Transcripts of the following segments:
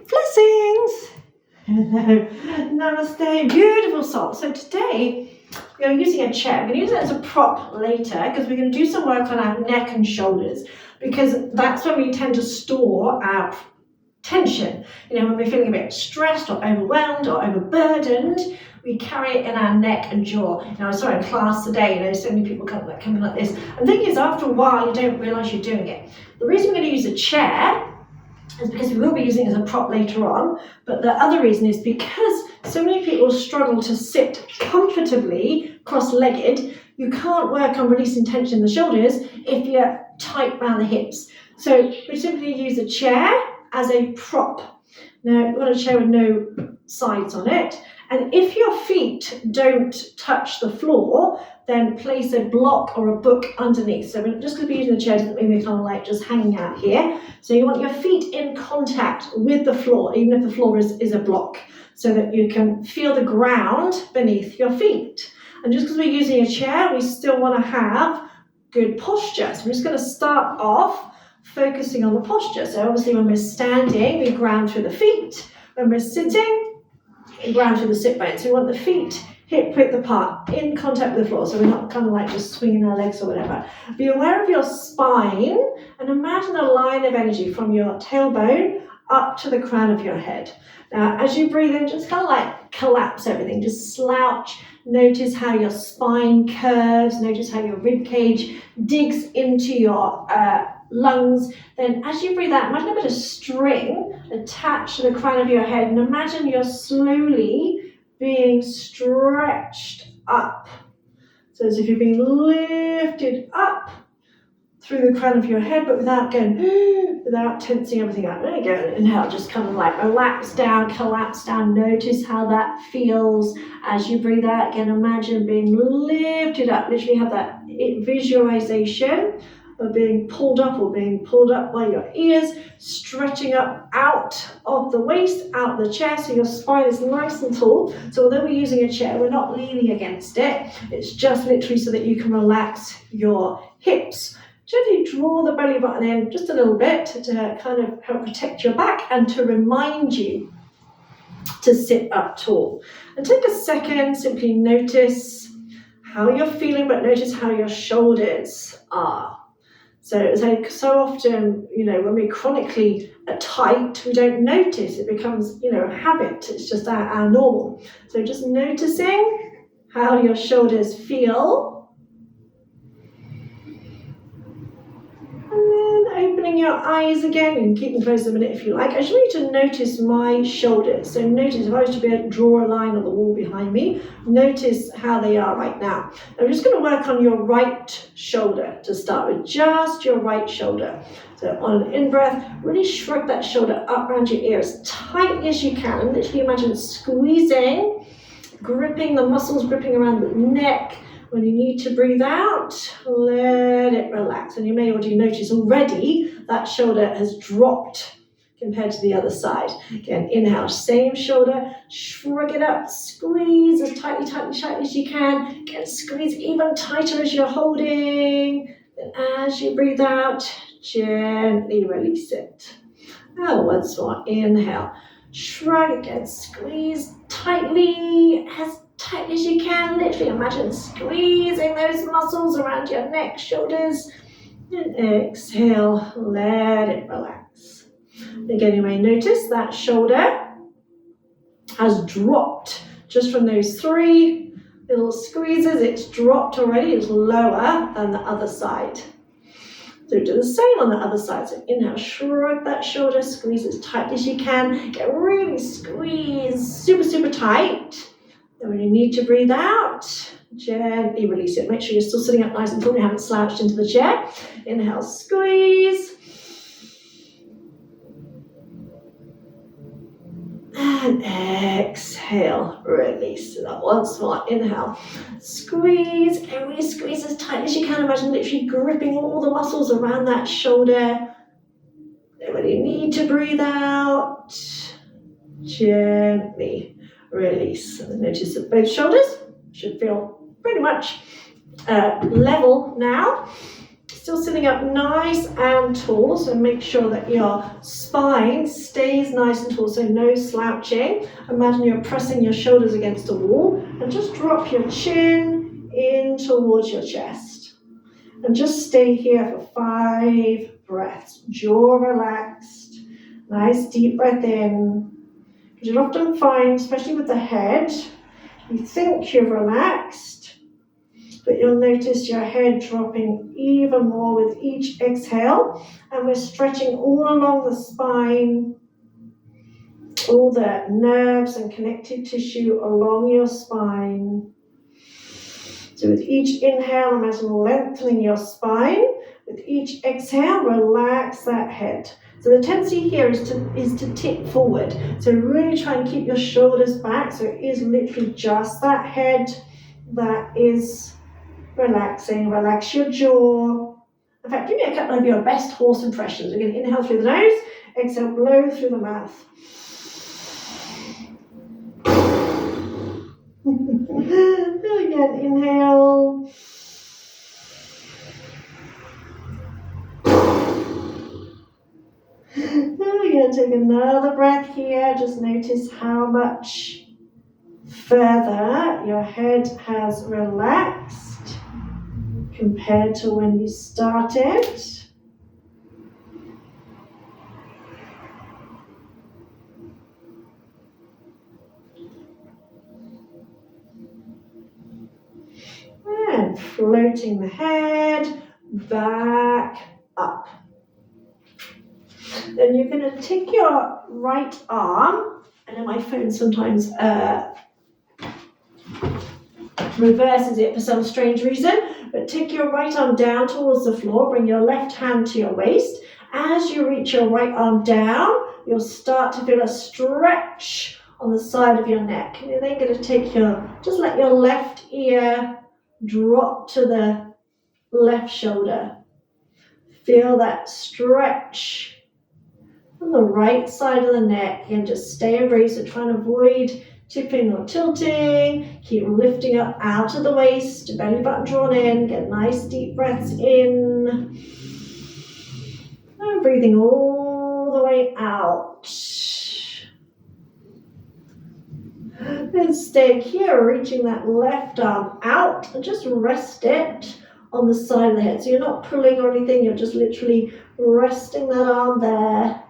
Blessings! Hello, namaste, beautiful soul. So today we are using a chair. We're going to use it as a prop later because we're going to do some work on our neck and shoulders because that's when we tend to store our tension. You know, when we're feeling a bit stressed or overwhelmed or overburdened, we carry it in our neck and jaw. Now, I saw in class today, so many people coming like this. And the thing is, after a while, you don't realise you're doing it. The reason we're going to use a chair is because we will be using it as a prop later on, but the other reason is because so many people struggle to sit comfortably cross-legged. You can't work on releasing tension in the shoulders if you're tight around the hips. So we simply use a chair as a prop. Now, you want a chair with no sides on it, and if your feet don't touch the floor, then place a block or a book underneath. So just because we're using the chair doesn't mean we're kind of like just hanging out here. So you want your feet in contact with the floor, even if the floor is a block, so that you can feel the ground beneath your feet. And just because we're using a chair, we still want to have good posture. So we're just going to start off focusing on the posture. So obviously when we're standing, we ground through the feet. When we're sitting, we ground through the sit bones. So we want the feet hip width apart, in contact with the floor, so we're not kind of like just swinging our legs or whatever. Be aware of your spine and imagine a line of energy from your tailbone up to the crown of your head. Now, as you breathe in, just kind of like collapse everything, just slouch. Notice how your spine curves, notice how your rib cage digs into your lungs. Then as you breathe out, imagine a bit of string attached to the crown of your head, and imagine you're slowly being stretched up. So as if you're being lifted up through the crown of your head, but without going, without tensing everything out. There you go. Inhale, just kind of like relax down, collapse down. Notice how that feels as you breathe out. Again, imagine being lifted up. Literally have that visualization of being pulled up or being pulled up by your ears, stretching up out of the waist, out the chest, so your spine is nice and tall. So although we're using a chair, we're not leaning against it. It's just literally so that you can relax your hips. Gently draw the belly button in just a little bit to kind of help protect your back and to remind you to sit up tall. And take a second, simply notice how you're feeling, but notice how your shoulders are. So often, when we chronically are tight, we don't notice. It becomes, a habit. It's just our normal. So just noticing how your shoulders feel. And then opening your eyes again. You can keep them closed a minute if you like. I just want you to notice my shoulders. So notice if I was to be able to draw a line on the wall behind me, notice how they are right now. I'm just going to work on your right shoulder to start with, just your right shoulder. So on an in-breath, really shrug that shoulder up around your ear as tight as you can. And literally imagine squeezing, gripping the muscles, gripping around the neck. When you need to breathe out, let it relax. And you may already notice that shoulder has dropped compared to the other side. Again, inhale, same shoulder, shrug it up, squeeze as tightly as you can. Again, squeeze even tighter as you're holding. Then as you breathe out, gently release it. Now once more, inhale, shrug again, squeeze tightly as tight as you can. Literally imagine squeezing those muscles around your neck, shoulders. And exhale, let it relax. Again, you may notice that shoulder has dropped just from those 3 little squeezes. It's dropped already. It's lower than the other side. So do the same on the other side. So inhale, shrug that shoulder, squeeze as tight as you can. Get really squeeze super, super tight. Then when you need to breathe out, gently release it. Make sure you're still sitting up nice and tall. You haven't slouched into the chair. Inhale, squeeze. And exhale, release. And once more, inhale, squeeze, and really squeeze as tight as you can. Imagine literally gripping all the muscles around that shoulder. Then when you need to breathe out, gently release. And notice that both shoulders should feel pretty much level now. Still sitting up nice and tall, so make sure that your spine stays nice and tall, so no slouching. Imagine you're pressing your shoulders against a wall, and just drop your chin in towards your chest. And just stay here for 5 breaths. Jaw relaxed. Nice deep breath in. Because you'll often find, especially with the head, you think you're relaxed, but you'll notice your head dropping even more with each exhale. And we're stretching all along the spine, all the nerves and connective tissue along your spine. So with each inhale, imagine lengthening your spine. With each exhale, relax that head. So the tendency here is to tip forward. So really try and keep your shoulders back. So it is literally just that head that is relaxing. Relax your jaw. In fact, give me a couple of your best horse impressions. We're going to inhale through the nose, exhale, blow through the mouth. Again, inhale. We're going to take another breath here. Just notice how much further your head has relaxed compared to when you started. And floating the head back up. Then you're going to take your right arm, I know my phone sometimes reverses it for some strange reason, but take your right arm down towards the floor, bring your left hand to your waist. As you reach your right arm down, you'll start to feel a stretch on the side of your neck. And you're then going to just let your left ear drop to the left shoulder. Feel that stretch on the right side of the neck, and just stay and breathe. So try and avoid tipping or tilting. Keep lifting up out of the waist, belly button drawn in. Get nice deep breaths in. And breathing all the way out. And stay here, reaching that left arm out, and just rest it on the side of the head. So you're not pulling or anything, you're just literally resting that arm there.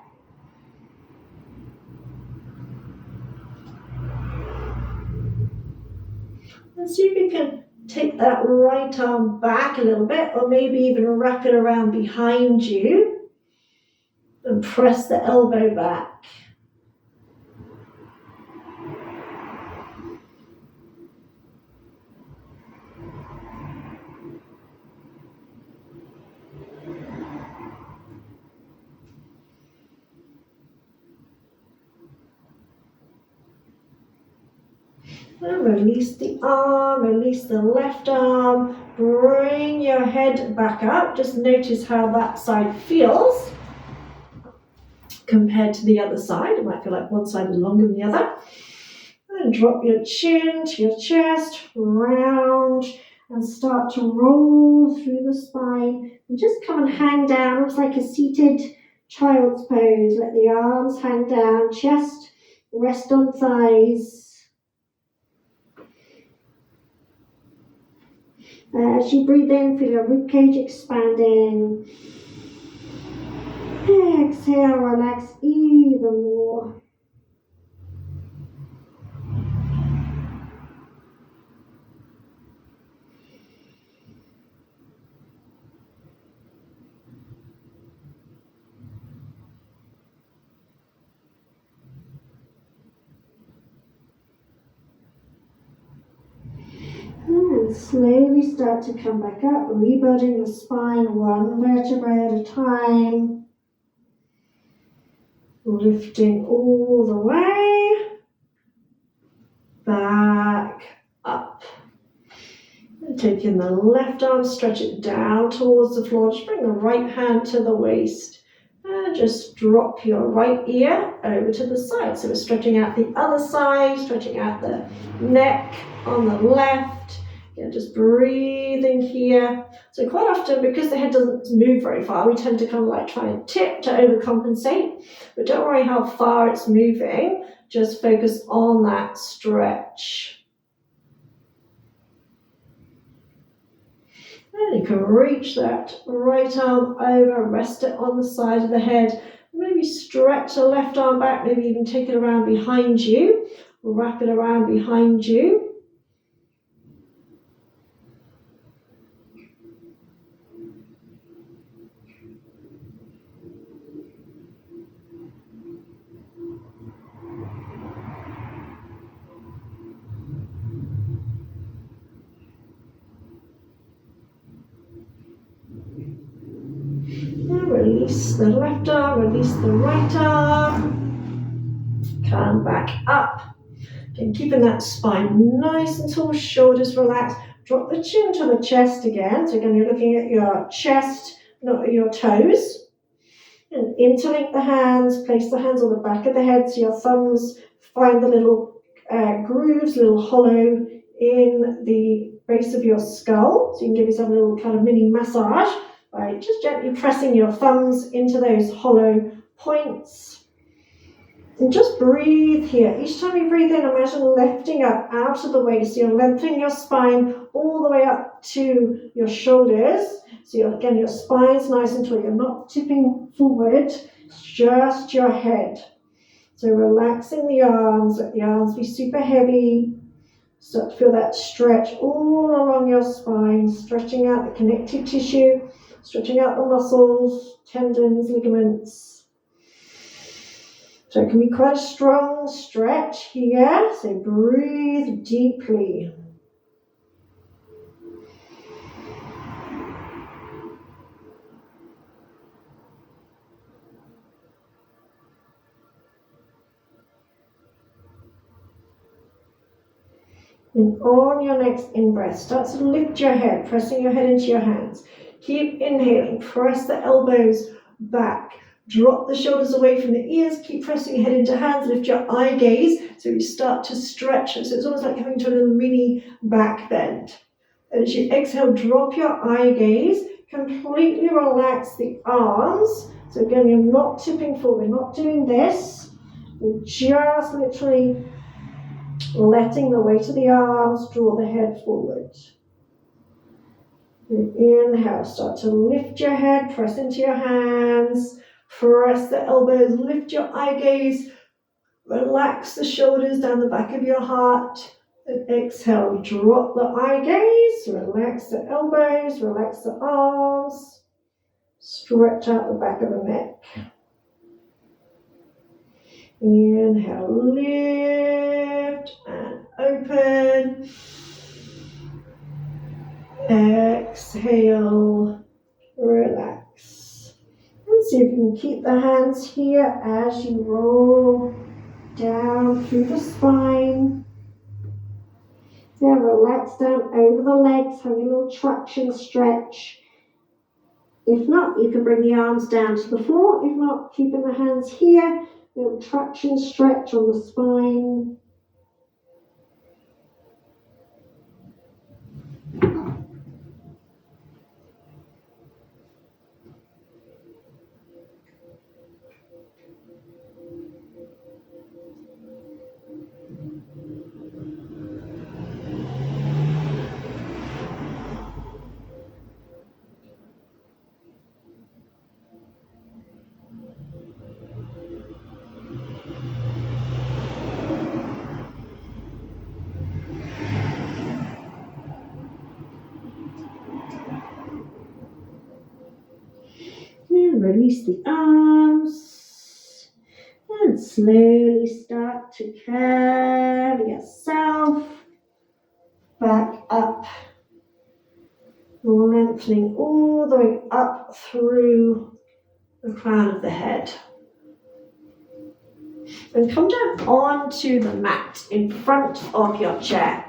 And see if you can take that right arm back a little bit, or maybe even wrap it around behind you and press the elbow back. And release the arm, release the left arm, bring your head back up. Just notice how that side feels compared to the other side. It might feel like one side is longer than the other. And drop your chin to your chest, round, and start to roll through the spine. And just come and hang down, looks like a seated child's pose. Let the arms hang down, chest rest on thighs. As you breathe in, feel your ribcage expanding. Exhale, relax even more. And slowly start to come back up, rebuilding the spine one vertebrae at a time. Lifting all the way back up. And taking the left arm, stretch it down towards the floor. Just bring the right hand to the waist. And just drop your right ear over to the side. So we're stretching out the other side, stretching out the neck on the left. Again, just breathing here. So quite often, because the head doesn't move very far, we tend to kind of like try and tip to overcompensate. But don't worry how far it's moving. Just focus on that stretch. And you can reach that right arm over, rest it on the side of the head. Maybe stretch the left arm back, maybe even take it around behind you. Wrap it around behind you. Release the left arm, release the right arm. Come back up. Again, keeping that spine nice and tall, shoulders relaxed. Drop the chin to the chest again. So again, you're looking at your chest, not your toes. And interlink the hands, place the hands on the back of the head so your thumbs find the little grooves, little hollow in the base of your skull. So you can give yourself a little kind of mini massage. Right, just gently pressing your thumbs into those hollow points. And just breathe here. Each time you breathe in, imagine lifting up out of the waist. So you're lengthening your spine all the way up to your shoulders. So again, your spine's nice and tall. You're not tipping forward, it's just your head. So relaxing the arms, let the arms be super heavy. Start to feel that stretch all along your spine, stretching out the connective tissue. Stretching out the muscles, tendons, ligaments. So it can be quite a strong stretch here. So breathe deeply. And on your next in-breath, start to lift your head, pressing your head into your hands. Keep inhaling, press the elbows back, drop the shoulders away from the ears, keep pressing your head into hands, lift your eye gaze so you start to stretch. So it's almost like having to a little mini back bend. And as you exhale, drop your eye gaze, completely relax the arms. So again, you're not tipping forward, we're not doing this. We're just literally letting the weight of the arms draw the head forward. Inhale, start to lift your head, press into your hands, press the elbows, lift your eye gaze, relax the shoulders down the back of your heart, and exhale, drop the eye gaze, relax the elbows, relax the arms, stretch out the back of the neck. Inhale, lift and open. Exhale, relax. And see if you can keep the hands here as you roll down through the spine. Yeah, relax down over the legs, have a little traction stretch. If not, you can bring the arms down to the floor. If not, keeping the hands here, little traction stretch on the spine. Release the arms and slowly start to curve yourself back up, lengthening all the way up through the crown of the head. And come down onto the mat in front of your chair.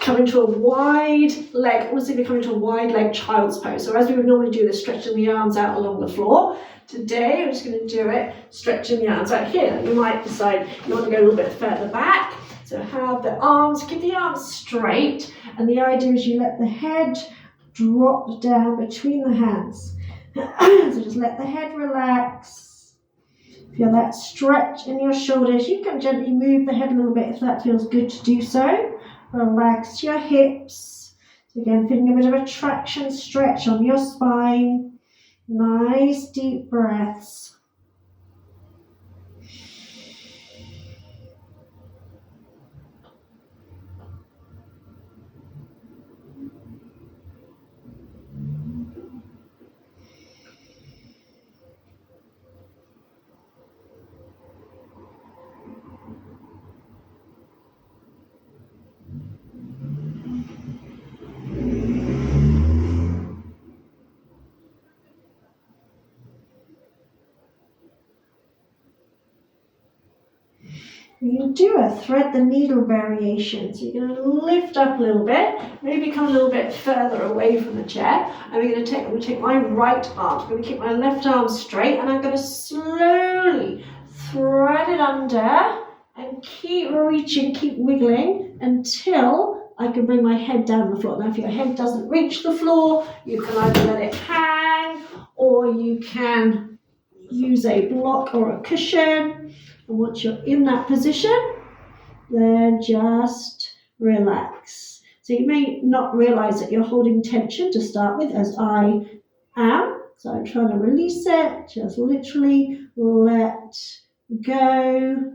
Come into a wide leg, almost like you're coming to a wide leg child's pose. So as we would normally do this, stretching the arms out along the floor. Today, I'm just going to do it, stretching the arms out here. You might decide you want to go a little bit further back. So have the arms, keep the arms straight, and the idea is you let the head drop down between the hands. So just let the head relax. Feel that stretch in your shoulders. You can gently move the head a little bit if that feels good to do so. Relax your hips. So again, feeling a bit of a traction stretch on your spine. Nice deep breaths. You can do a thread the needle variation. So you're going to lift up a little bit, maybe come a little bit further away from the chair. And I'm going to take my right arm. I'm going to keep my left arm straight, and I'm going to slowly thread it under and keep reaching, keep wiggling until I can bring my head down the floor. Now, if your head doesn't reach the floor, you can either let it hang, or you can use a block or a cushion. And once you're in that position, then just relax. So you may not realize that you're holding tension to start with, as I am. So I'm trying to release it, just literally let go.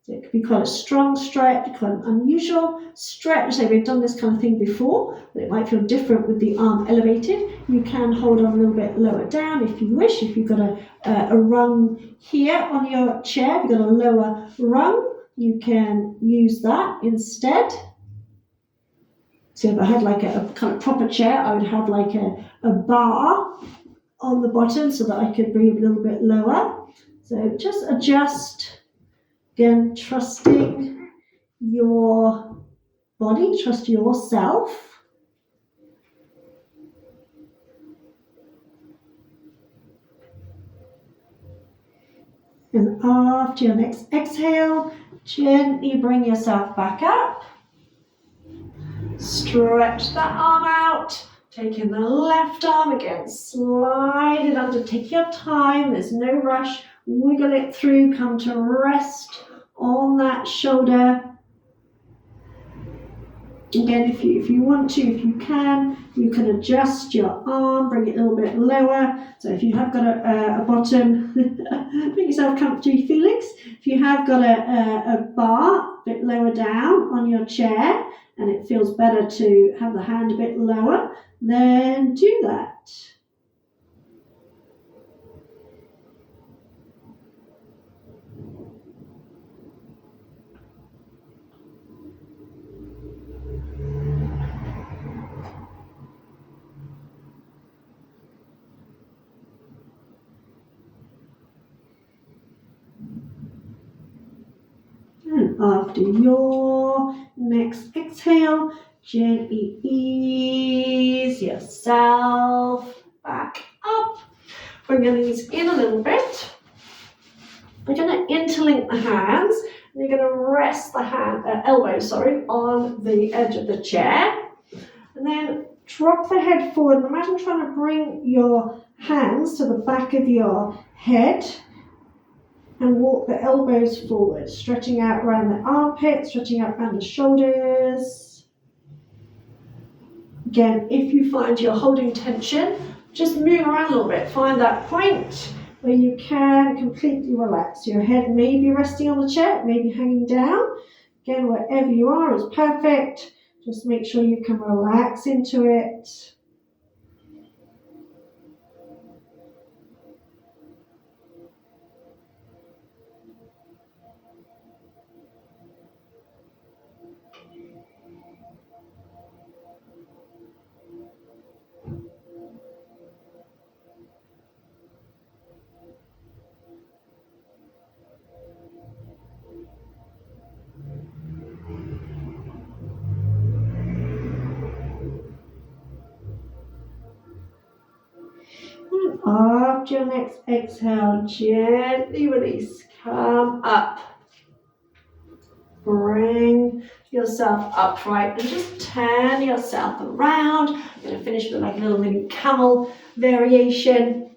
So it could be quite a strong stretch, quite an unusual stretch. So we've done this kind of thing before, but it might feel different with the arm elevated. You can hold on a little bit lower down if you wish. If you've got a rung here on your chair, if you've got a lower rung, you can use that instead. So if I had like a kind of proper chair, I would have like a bar on the bottom so that I could bring it a little bit lower. So just adjust. Again, trusting your body, trust yourself. And after your next exhale, gently bring yourself back up. Stretch that arm out. Taking the left arm again, slide it under, take your time, there's no rush. Wiggle it through, come to rest on that shoulder. Again, if you want to, if you can adjust your arm, bring it a little bit lower. So if you have got a bottom, make yourself comfy, Felix. If you have got a bar a bit lower down on your chair, and it feels better to have the hand a bit lower, then do that. And after your next exhale, gently ease yourself back up. Bring your knees in a little bit. We're going to interlink the hands. And you're going to rest the elbows on the edge of the chair. And then drop the head forward. Imagine trying to bring your hands to the back of your head. And walk the elbows forward, stretching out around the armpits, stretching out around the shoulders. Again, if you find you're holding tension, just move around a little bit. Find that point where you can completely relax. Your head may be resting on the chair, it may be hanging down. Again, wherever you are is perfect. Just make sure you can relax into it. After your next exhale, gently release, come up. Bring yourself upright and just turn yourself around. I'm going to finish with like a little mini camel variation.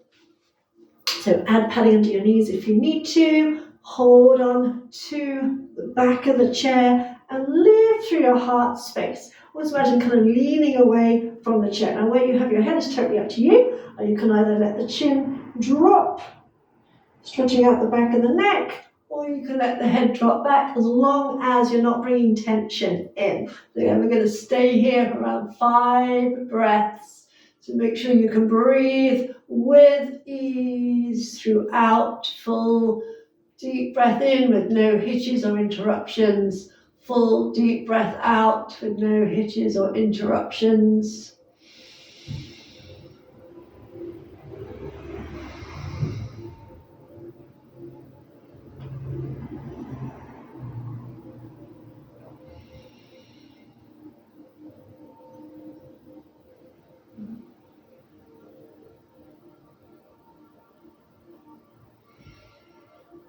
So add padding under your knees if you need to. Hold on to the back of the chair and lift through your heart space. Always imagine kind of leaning away from the chair. Now where you have your head is totally up to you. Or you can either let the chin drop, stretching out the back of the neck, or you can let the head drop back as long as you're not bringing tension in. So again, we're going to stay here for around 5 breaths. So make sure you can breathe with ease throughout. Full deep breath in with no hitches or interruptions. Full deep breath out with no hitches or interruptions.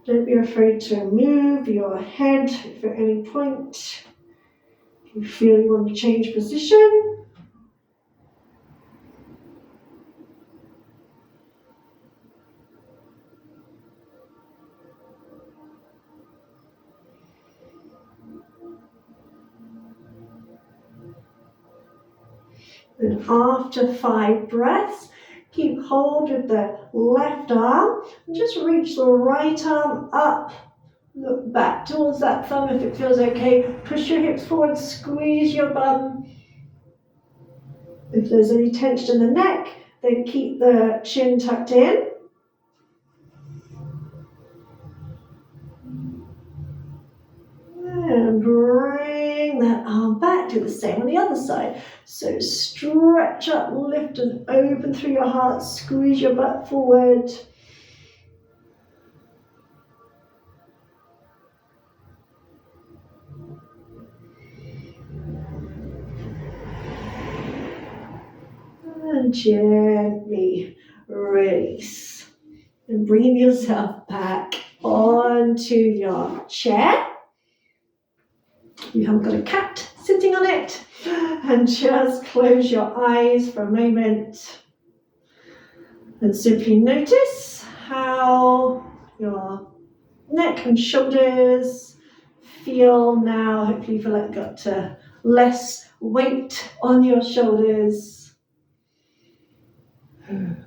Don't be afraid to move your head if at any point you feel you want to change position. And after 5 breaths, keep hold with the left arm and just reach the right arm up. Look back towards that thumb if it feels okay. Push your hips forward, squeeze your bum. If there's any tension in the neck, then keep the chin tucked in. And bring that arm back. Do the same on the other side. So stretch up, lift and open through your heart. Squeeze your butt forward. And gently release. And bring yourself back onto your chair. You haven't got a cat sitting on it. And just close your eyes for a moment. And simply notice how your neck and shoulders feel now. Hopefully you feel like you've got less weight on your shoulders. And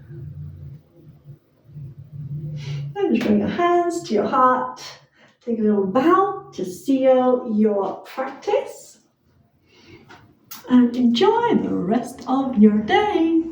just bring your hands to your heart. Take a little bow to seal your practice. And enjoy the rest of your day.